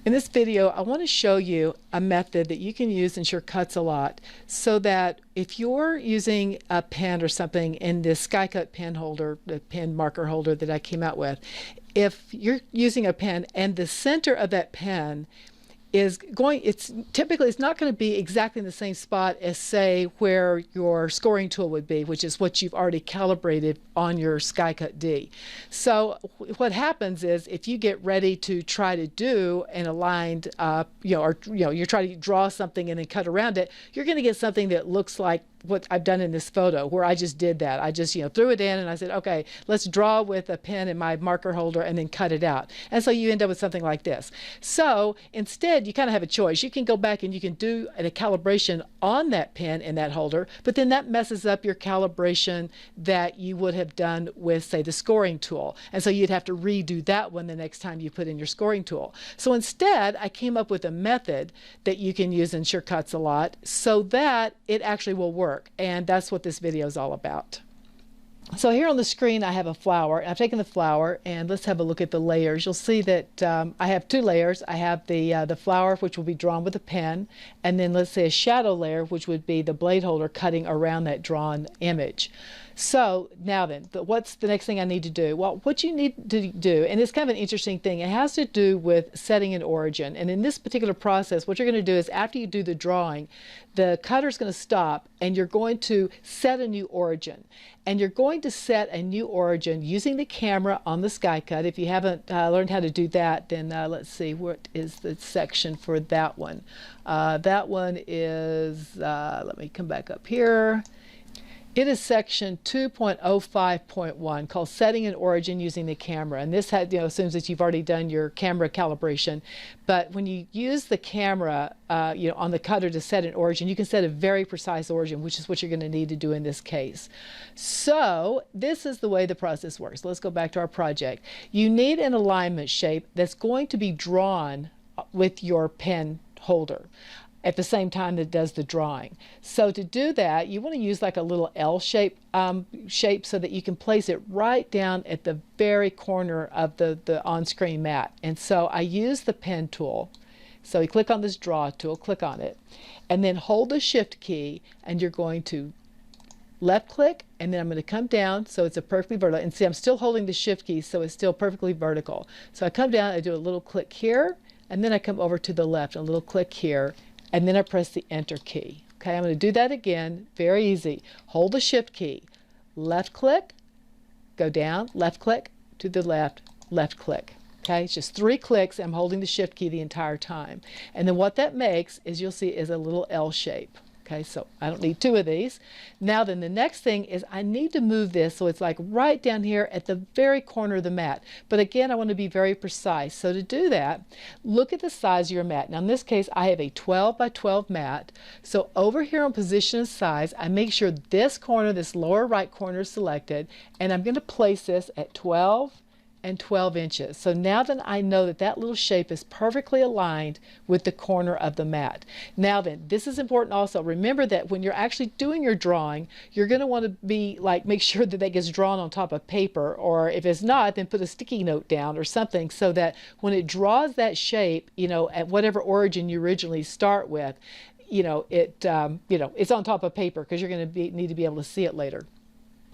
In this video, I want to show you a method that you can use in Skycut a lot, so that if you're using a pen or something in this Skycut pen holder, the pen marker holder that I came out with, if you're using a pen and the center of that pen is going, it's not going to be exactly in the same spot as, say, where your scoring tool would be, which is what you've already calibrated on your Skycut D. So what happens is, if you get ready to try to do an aligned, you're trying to draw something and then cut around it, you're going to get something that looks like what I've done in this photo, where I just did that. I just threw it in and I said, okay, let's draw with a pen in my marker holder and then cut it out. And so you end up with something like this. So instead, you kind of have a choice. You can go back and you can do a calibration on that pen in that holder, but then that messes up your calibration that you would have done with, say, the scoring tool. And so you'd have to redo that one the next time you put in your scoring tool. So instead, I came up with a method that you can use in Skycut a lot so that it actually will work. And that's what this video is all about. So here on the screen I have a flower. I've taken the flower and let's have a look at the layers. You'll see that I have two layers. I have the flower, which will be drawn with a pen, and then let's say a shadow layer, which would be the blade holder cutting around that drawn image. So now then, what's the next thing I need to do? Well, what you need to do, and it's kind of an interesting thing, it has to do with setting an origin. And in this particular process, what you're going to do is, after you do the drawing, the cutter's going to stop and you're going to set a new origin. And you're going to set a new origin using the camera on the Skycut. If you haven't learned how to do that, then let's see, what is the section for that one? That one is, let me come back up here. It is section 2.05.1 called Setting an Origin Using the Camera. And this assumes that you've already done your camera calibration. But when you use the camera on the cutter to set an origin, you can set a very precise origin, which is what you're going to need to do in this case. So this is the way the process works. Let's go back to our project. You need an alignment shape that's going to be drawn with your pen holder at the same time that it does the drawing. So to do that, you want to use like a little L shape so that you can place it right down at the very corner of the on-screen mat. And so I use the pen tool. So you click on this draw tool, click on it, and then hold the shift key, and you're going to left click, and then I'm going to come down so it's a perfectly vertical. And see, I'm still holding the shift key, so it's still perfectly vertical. So I come down, I do a little click here, and then I come over to the left, a little click here, and then I press the enter key. Okay, I'm going to do that again. Very easy. Hold the shift key, left click, go down, left click, to the left, left click. Okay, it's just 3 clicks. I'm holding the shift key the entire time. And then what that makes is, you'll see, is a little L shape. Okay, so I don't need 2 of these. Now then, the next thing is I need to move this so it's like right down here at the very corner of the mat. But again, I want to be very precise. So to do that, look at the size of your mat. Now in this case, I have a 12 by 12 mat. So over here on position and size, I make sure this corner, this lower right corner, is selected, and I'm going to place this at 12 and 12 inches. So now that I know that that little shape is perfectly aligned with the corner of the mat. Now then, this is important also. Remember that when you're actually doing your drawing, you're going to want to be like, make sure that that gets drawn on top of paper, or if it's not, then put a sticky note down or something, so that when it draws that shape, at whatever origin you originally start with, it's on top of paper, because you're going to need to be able to see it later.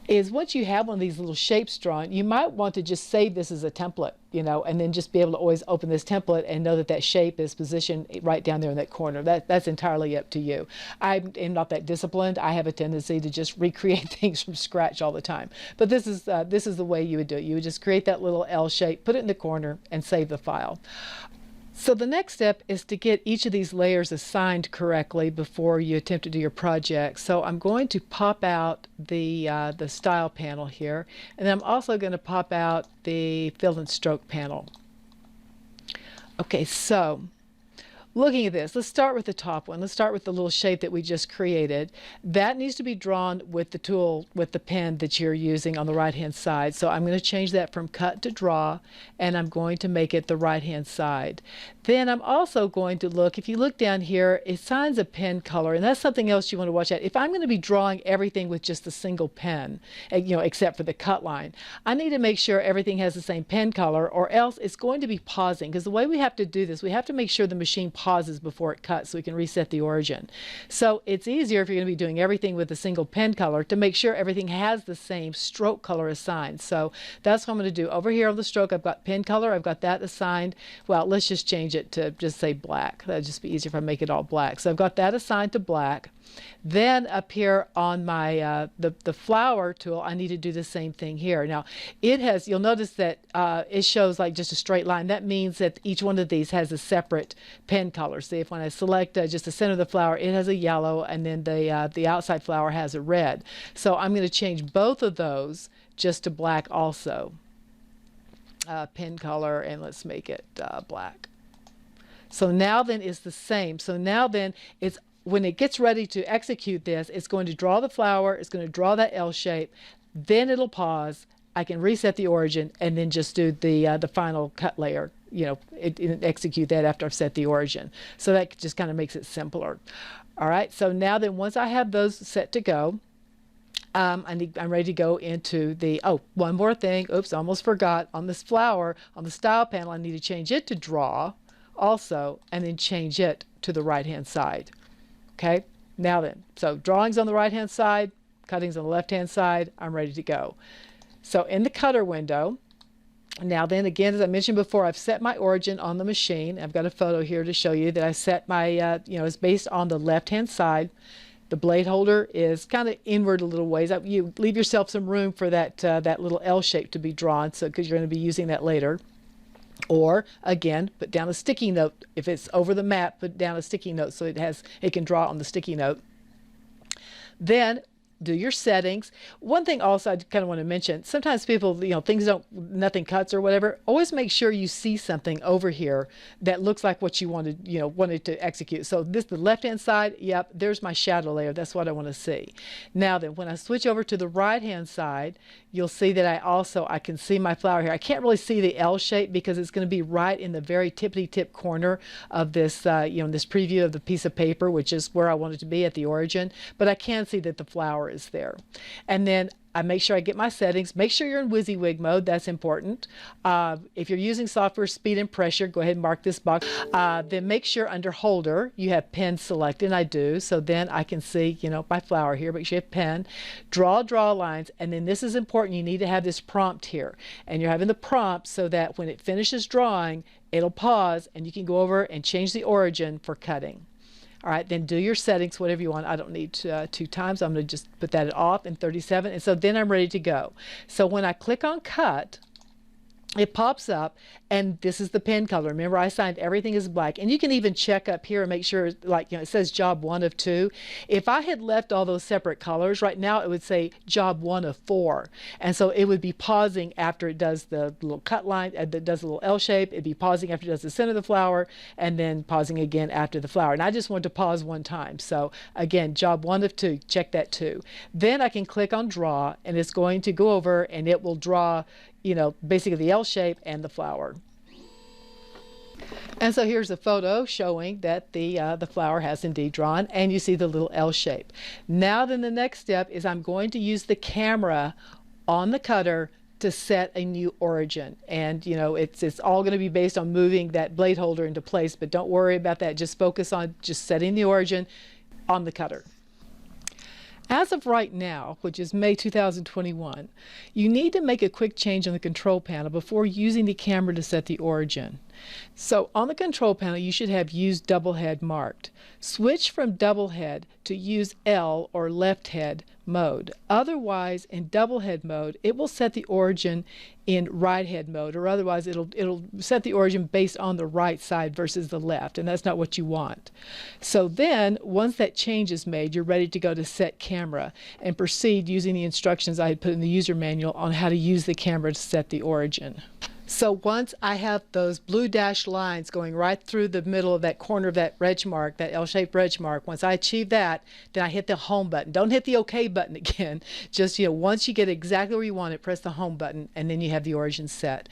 Is once you have one of these little shapes drawn, you might want to just save this as a template, and then just be able to always open this template and know that that shape is positioned right down there in that corner. That's entirely up to you. I am not that disciplined. I have a tendency to just recreate things from scratch all the time. But this is the way you would do it. You would just create that little L shape, put it in the corner, and save the file. So the next step is to get each of these layers assigned correctly before you attempt to do your project. So I'm going to pop out the style panel here, and then I'm also going to pop out the fill and stroke panel. Okay, so looking at this, let's start with the top one. Let's start with the little shape that we just created. That needs to be drawn with the tool, with the pen that you're using on the right-hand side. So I'm going to change that from cut to draw, and I'm going to make it the right-hand side. Then I'm also going to look, if you look down here, it assigns a pen color, and that's something else you want to watch out. If I'm going to be drawing everything with just a single pen, except for the cut line, I need to make sure everything has the same pen color, or else it's going to be pausing. Because the way we have to do this, we have to make sure the machine pauses before it cuts so we can reset the origin. So it's easier if you're going to be doing everything with a single pen color to make sure everything has the same stroke color assigned. So that's what I'm going to do. Over here on the stroke, I've got pen color. I've got that assigned. Well, let's just change it to just say black. That'd just be easier if I make it all black. So I've got that assigned to black. Then up here on my the flower tool, I need to do the same thing here. Now it has, you'll notice that it shows like just a straight line. That means that each one of these has a separate pen color. See, if when I select just the center of the flower, it has a yellow, and then the outside flower has a red. So I'm going to change both of those just to black also. Pen color, and let's make it black. So now then it's the same. So now then it's, when it gets ready to execute this, it's going to draw the flower, it's going to draw that L shape, then it'll pause. I can reset the origin and then just do the final cut layer, execute that after I've set the origin. So that just kind of makes it simpler. All right, so now then once I have those set to go, I'm ready to go into the, one more thing, oops, almost forgot. On this flower, on the style panel, I need to change it to draw also, and then change it to the right-hand side. Okay, now then, so drawing's on the right-hand side, cutting's on the left-hand side, I'm ready to go. So in the cutter window, now then again, as I mentioned before, I've set my origin on the machine. I've got a photo here to show you that I set my, it's based on the left-hand side. The blade holder is kind of inward a little ways. You leave yourself some room for that, that little L shape to be drawn, so because you're going to be using that later. Or again, put down a sticky note. If it's over the map, put down a sticky note so it can draw on the sticky note. Then do your settings. One thing also I kind of want to mention, sometimes people, nothing cuts or whatever. Always make sure you see something over here that looks like what you wanted to execute. So this, the left-hand side, yep, there's my shadow layer. That's what I want to see. Now then, when I switch over to the right-hand side, you'll see that I can see my flower here. I can't really see the L shape because it's going to be right in the very tippity-tip corner of this, this preview of the piece of paper, which is where I want it to be at the origin. But I can see that the flower is there. And then I make sure I get my settings. Make sure you're in WYSIWYG mode. That's important. If you're using software speed and pressure, go ahead and mark this box. Then make sure under holder you have pen selected, and I do. So then I can see, my flower here. Make sure you have pen. Draw lines, and then this is important. You need to have this prompt here, and you're having the prompt so that when it finishes drawing, it'll pause, and you can go over and change the origin for cutting. All right, then do your settings, whatever you want. I don't need 2 times. I'm going to just put that off in 37. And so then I'm ready to go. So when I click on cut, it pops up, and this is the pen color. Remember, I assigned everything as black. And you can even check up here and make sure, it says job 1 of 2. If I had left all those separate colors, right now it would say job 1 of 4. And so it would be pausing after it does the little cut line, that does the little L shape. It'd be pausing after it does the center of the flower, and then pausing again after the flower. And I just want to pause one time. So again, job 1 of 2, check that too. Then I can click on draw, and it's going to go over and it will draw basically the L shape and the flower. And so here's a photo showing that the flower has indeed drawn, and you see the little L shape. Now then the next step is I'm going to use the camera on the cutter to set a new origin. And it's all going to be based on moving that blade holder into place, but don't worry about that. Just focus on just setting the origin on the cutter. As of right now, which is May 2021, you need to make a quick change on the control panel before using the camera to set the origin. So on the control panel, you should have use double head marked. Switch from double head to use L or left head mode. Otherwise, in double head mode, it will set the origin in right head mode, or otherwise it'll set the origin based on the right side versus the left, and that's not what you want. So then, once that change is made, you're ready to go to set camera and proceed using the instructions I had put in the user manual on how to use the camera to set the origin. So once I have those blue dashed lines going right through the middle of that corner of that wedge mark, that L-shaped wedge mark, once I achieve that, then I hit the home button. Don't hit the OK button again. Just, once you get exactly where you want it, press the home button, and then you have the origin set.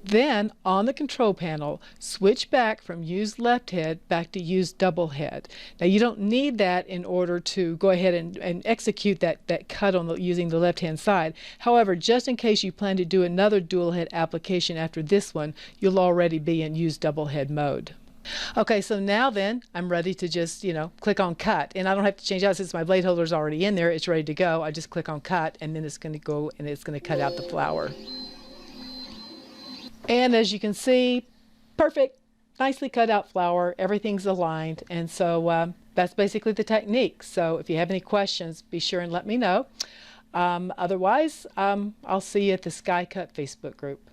Then on the control panel, switch back from use left head back to use double head. Now you don't need that in order to go ahead and execute that cut using the left hand side. However, just in case you plan to do another dual head application after this one, you'll already be in use double head mode. Okay, so now then I'm ready to just, click on cut, and I don't have to change out since my blade holder is already in there. It's ready to go. I just click on cut, and then it's going to go and it's going to cut out the flower. And as you can see, perfect, nicely cut out flower, everything's aligned, and so that's basically the technique. So if you have any questions, be sure and let me know. Otherwise, I'll see you at the Skycut Facebook group.